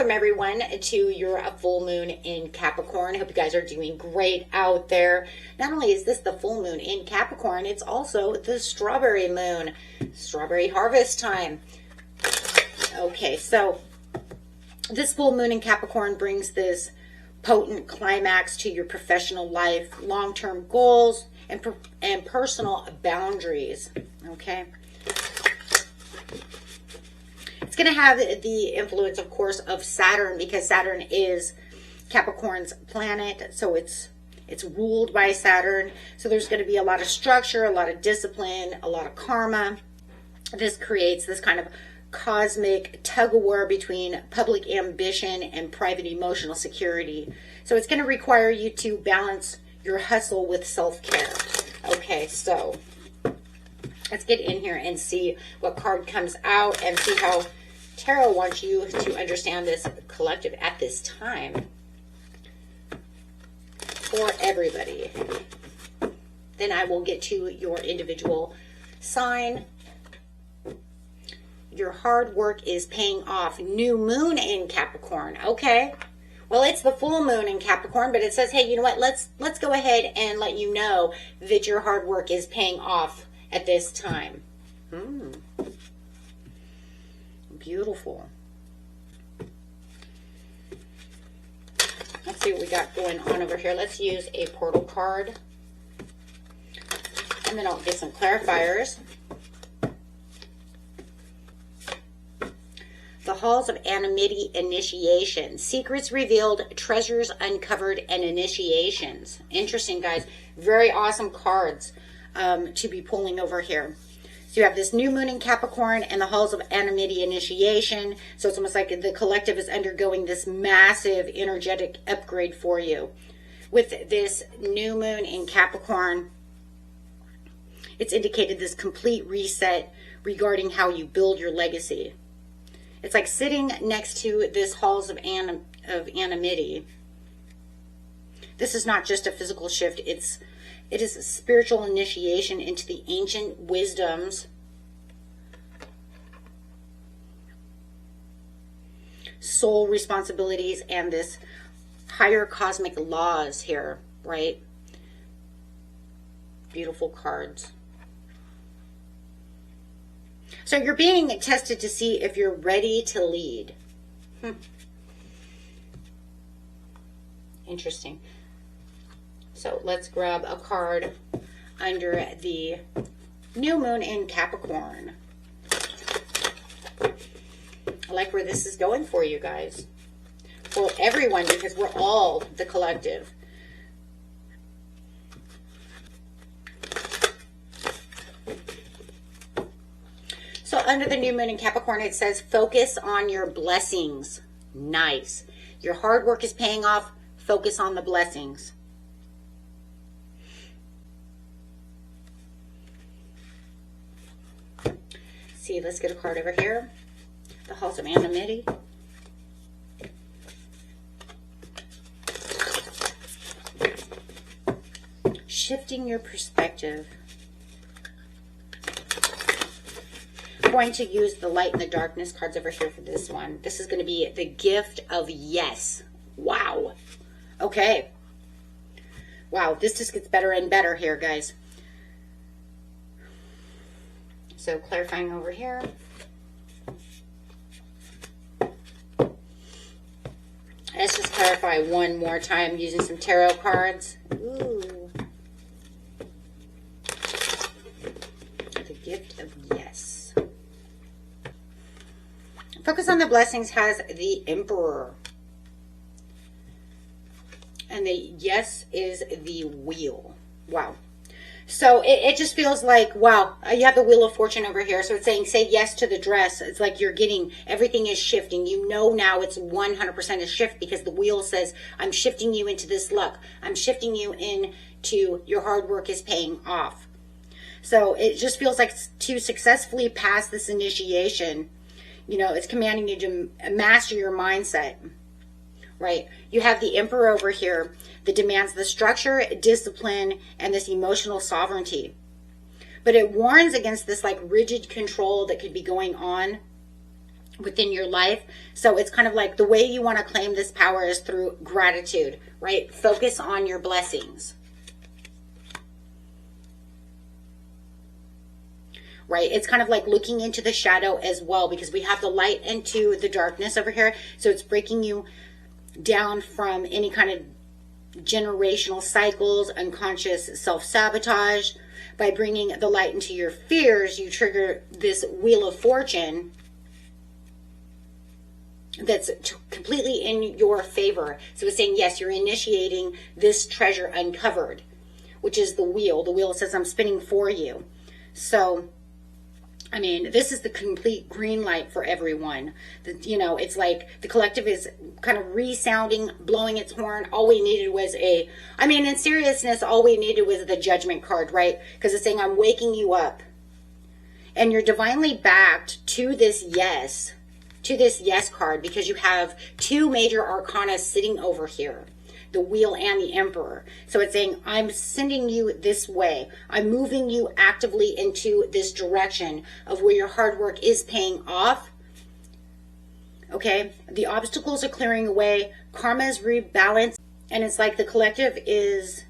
Welcome everyone to your full moon in Capricorn. I hope you guys are doing great out there. Not only is this the full moon in Capricorn, it's also the strawberry moon, strawberry harvest time. Okay, so this full moon in Capricorn brings this potent climax to your professional life, long-term goals, and personal boundaries. Okay. It's going to have the influence, of course, of Saturn, because Saturn is Capricorn's planet. So it's ruled by Saturn. So there's going to be a lot of structure, a lot of discipline, a lot of karma. This creates this kind of cosmic tug-of-war between public ambition and private emotional security. So it's going to require you to balance your hustle with self-care. Okay, so let's get in here and see what card comes out and see how Tarot wants you to understand this collective at this time for everybody. Then I will get to your individual sign. Your hard work is paying off. New moon in Capricorn. Okay. Well, it's the full moon in Capricorn, but it says, hey, you know what? Let's go ahead and let you know that your hard work is paying off at this time. Beautiful. Let's see what we got going on over here. Let's use a portal card. And then I'll get some clarifiers. The Halls of Anonymity Initiation. Secrets revealed, treasures uncovered, and initiations. Interesting, guys. Very awesome cards to be pulling over here. So you have this new moon in Capricorn and the Halls of Anonymity Initiation. So it's almost like the collective is undergoing this massive energetic upgrade for you. With this new moon in Capricorn, it's indicated this complete reset regarding how you build your legacy. It's like sitting next to this Halls of Anonymity. This is not just a physical shift. It is a spiritual initiation into the ancient wisdoms, soul responsibilities, and this higher cosmic laws here, right? Beautiful cards. So you're being tested to see if you're ready to lead. Interesting. So let's grab a card under the new moon in Capricorn. I like where this is going for you guys. For everyone, because we're all the collective. So under the new moon in Capricorn, it says, focus on your blessings. Nice. Your hard work is paying off. Focus on the blessings. See, let's get a card over here. The Halls of Anonymity. Shifting your perspective. I'm going to use the light and the darkness cards over here for this one. This is going to be the gift of yes. Wow. Okay. Wow, this just gets better and better here, guys. So clarifying over here. Let's just clarify one more time using some tarot cards. Ooh. The gift of yes. Focus on the blessings has the Emperor. And the yes is the wheel. Wow. So it just feels like, wow, you have the Wheel of Fortune over here. So it's saying, say yes to the dress. It's like you're getting, everything is shifting. You know now it's 100% a shift because the wheel says, I'm shifting you into this luck. I'm shifting you into your hard work is paying off. So it just feels like to successfully pass this initiation, you know, it's commanding you to master your mindset. Right? You have the Emperor over here that demands the structure, discipline, and this emotional sovereignty. But it warns against this like rigid control that could be going on within your life. So it's kind of like the way you want to claim this power is through gratitude, right? Focus on your blessings. Right? It's kind of like looking into the shadow as well, because we have the light into the darkness over here. So it's breaking you down from any kind of generational cycles, unconscious self-sabotage. By bringing the light into your fears, you trigger this Wheel of Fortune that's completely in your favor. So it's saying, yes, you're initiating this treasure uncovered, which is the wheel. The wheel says, I'm spinning for you. So I mean, this is the complete green light for everyone. You know, it's like the collective is kind of resounding, blowing its horn. All we needed was in seriousness, all we needed was the Judgment card, right? Because it's saying, I'm waking you up. And you're divinely backed to this yes card, because you have two major arcana sitting over here. The Wheel and the Emperor. So it's saying, I'm sending you this way. I'm moving you actively into this direction of where your hard work is paying off. Okay? The obstacles are clearing away. Karma is rebalanced. And it's like the collective is,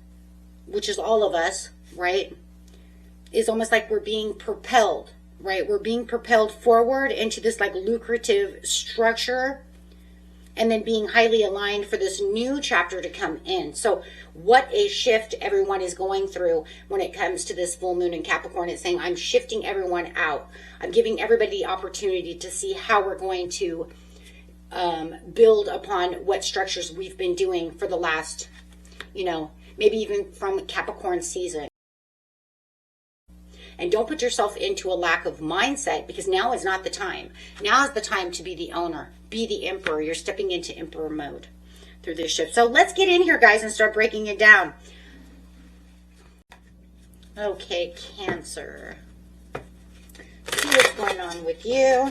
which is all of us, right? Is almost like we're being propelled, right? We're being propelled forward into this like lucrative structure, and then being highly aligned for this new chapter to come in. So what a shift everyone is going through when it comes to this full moon in Capricorn. It's saying, I'm shifting everyone out. I'm giving everybody the opportunity to see how we're going to build upon what structures we've been doing for the last, maybe even from Capricorn season. And don't put yourself into a lack of mindset, because now is not the time. Now is the time to be the owner, be the emperor. You're stepping into emperor mode through this shift. So let's get in here, guys, and start breaking it down. Okay, Cancer. See what's going on with you.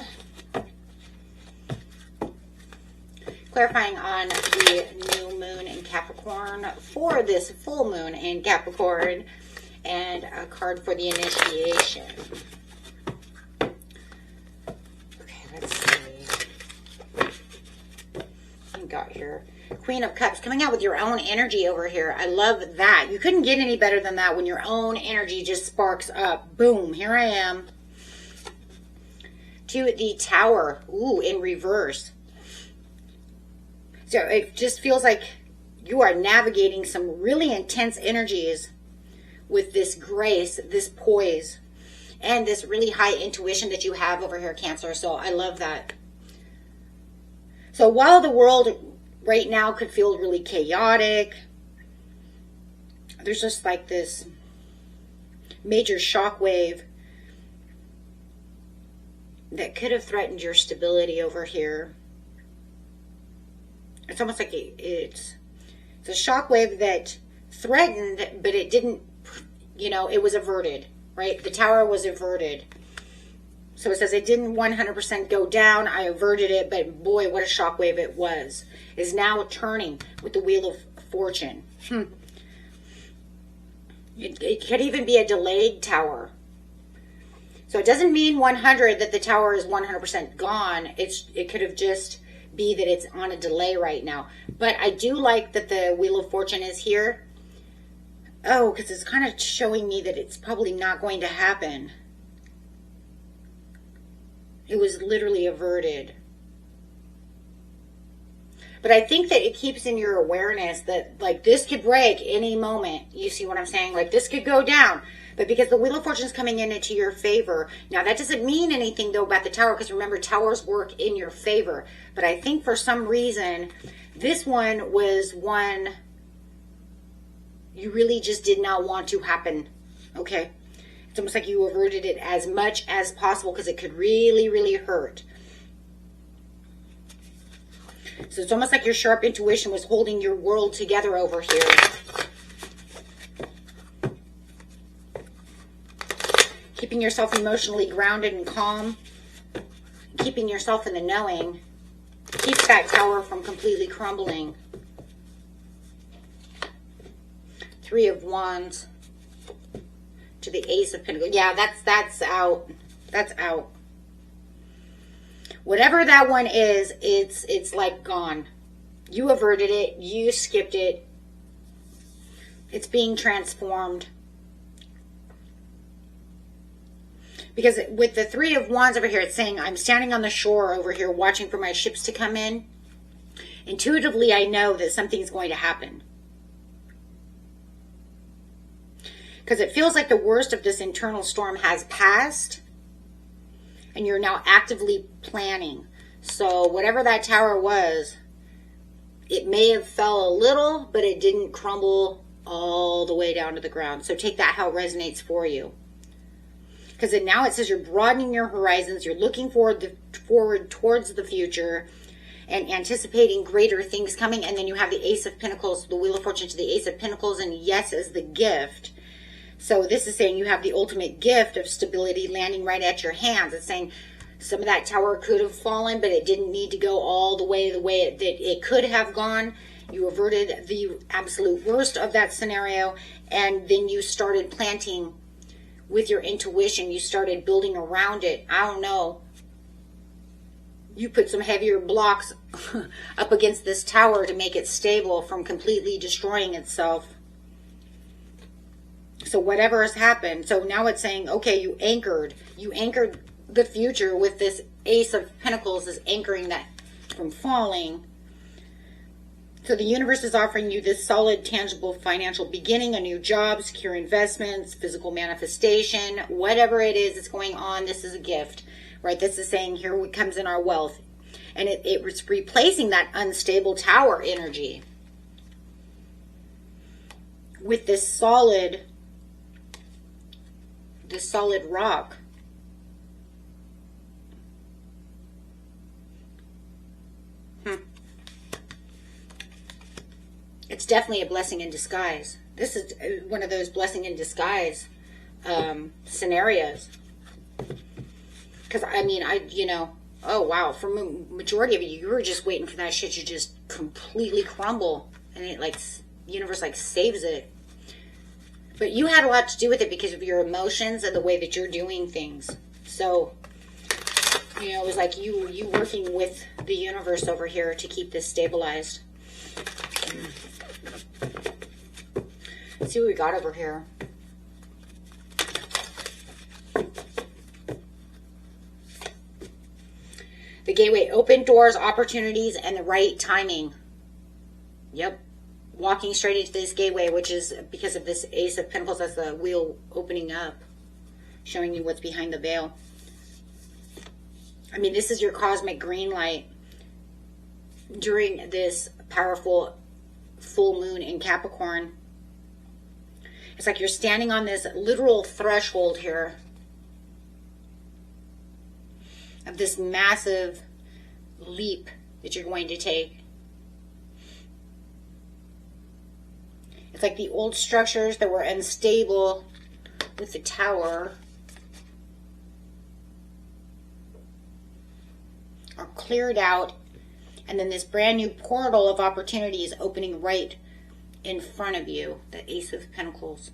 Clarifying on the new moon in Capricorn for this full moon in Capricorn. And a card for the initiation. Okay, let's see. What we got here? Queen of Cups, coming out with your own energy over here. I love that. You couldn't get any better than that when your own energy just sparks up. Boom, here I am. To the Tower. Ooh, in reverse. So it just feels like you are navigating some really intense energies with this grace, this poise, and this really high intuition that you have over here, Cancer. So I love that. So while the world right now could feel really chaotic, there's just like this major shockwave that could have threatened your stability over here. It's almost like it's a shockwave that threatened, but it didn't. It was averted, right? The Tower was averted. So it says it didn't 100% go down. I averted it, but boy, what a shockwave it was. Is now turning with the Wheel of Fortune. It could even be a delayed Tower. So it doesn't mean 100 that the Tower is 100% gone. It could have just be that it's on a delay right now. But I do like that the Wheel of Fortune is here. Oh, because it's kind of showing me that it's probably not going to happen. It was literally averted. But I think that it keeps in your awareness that, like, this could break any moment. You see what I'm saying? Like, this could go down. But because the Wheel of Fortune is coming into your favor. Now, that doesn't mean anything, though, about the Tower. Because remember, Towers work in your favor. But I think for some reason, this one was one you really just did not want to happen. Okay? It's almost like you averted it as much as possible because it could really, really hurt. So it's almost like your sharp intuition was holding your world together over here. Keeping yourself emotionally grounded and calm. Keeping yourself in the knowing. Keeps that Tower from completely crumbling. Three of Wands to the Ace of Pentacles. Yeah, that's out. That's out. Whatever that one is, it's like gone. You averted it. You skipped it. It's being transformed. Because with the Three of Wands over here, it's saying, I'm standing on the shore over here watching for my ships to come in. Intuitively, I know that something's going to happen. Because it feels like the worst of this internal storm has passed. And you're now actively planning. So whatever that tower was, it may have fell a little, but it didn't crumble all the way down to the ground. So take that how it resonates for you. Because now it says you're broadening your horizons. You're looking forward towards the future and anticipating greater things coming. And then you have the Ace of Pentacles, the Wheel of Fortune to the Ace of Pentacles, and yes as the gift. So this is saying you have the ultimate gift of stability landing right at your hands. It's saying some of that tower could have fallen, but it didn't need to go all the way that it could have gone. You averted the absolute worst of that scenario, and then you started planting with your intuition. You started building around it. I don't know. You put some heavier blocks up against this tower to make it stable from completely destroying itself. So whatever has happened. So now it's saying, okay, you anchored the future with this Ace of Pentacles is anchoring that from falling. So the universe is offering you this solid, tangible financial beginning, a new job, secure investments, physical manifestation, whatever it is that's going on. This is a gift, right? This is saying here comes in our wealth. And it's replacing that unstable tower energy with this solid rock. It's definitely a blessing in disguise. This is one of those blessing in disguise scenarios. Because, I mean, oh, wow. For majority of you were just waiting for that shit to just completely crumble. And it, like, universe, like, saves it. But you had a lot to do with it because of your emotions and the way that you're doing things. So, it was like you working with the universe over here to keep this stabilized. Let's see what we got over here. The gateway, open doors, opportunities, and the right timing. Yep. Walking straight into this gateway, which is because of this Ace of Pentacles, that's the wheel opening up, showing you what's behind the veil. I mean, this is your cosmic green light during this powerful full moon in Capricorn. It's like you're standing on this literal threshold here of this massive leap that you're going to take. It's like the old structures that were unstable with the tower are cleared out. And then this brand new portal of opportunity is opening right in front of you. The Ace of Pentacles.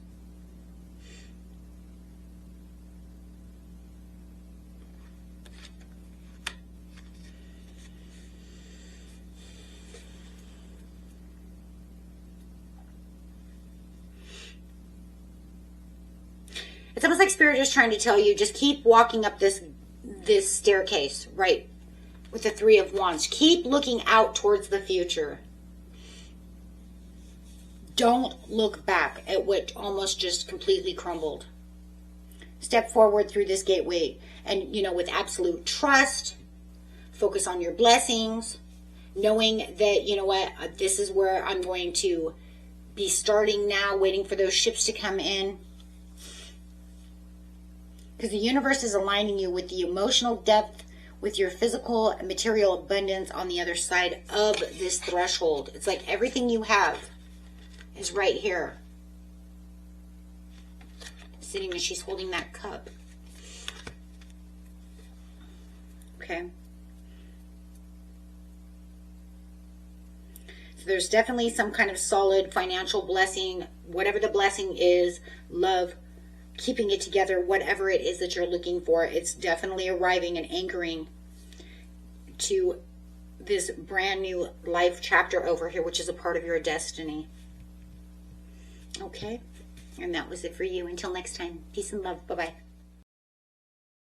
It's almost like Spirit is trying to tell you, just keep walking up this staircase, right? With the Three of Wands. Keep looking out towards the future. Don't look back at what almost just completely crumbled. Step forward through this gateway and, with absolute trust. Focus on your blessings. Knowing that, this is where I'm going to be starting now, waiting for those ships to come in. Because the universe is aligning you with the emotional depth, with your physical and material abundance on the other side of this threshold. It's like everything you have is right here. Sitting as she's holding that cup. Okay. So there's definitely some kind of solid financial blessing, whatever the blessing is, love, keeping it together, whatever it is that you're looking for, it's definitely arriving and anchoring to this brand new life chapter over here, which is a part of your destiny. Okay? And that was it for you. Until next time, peace and love. Bye-bye.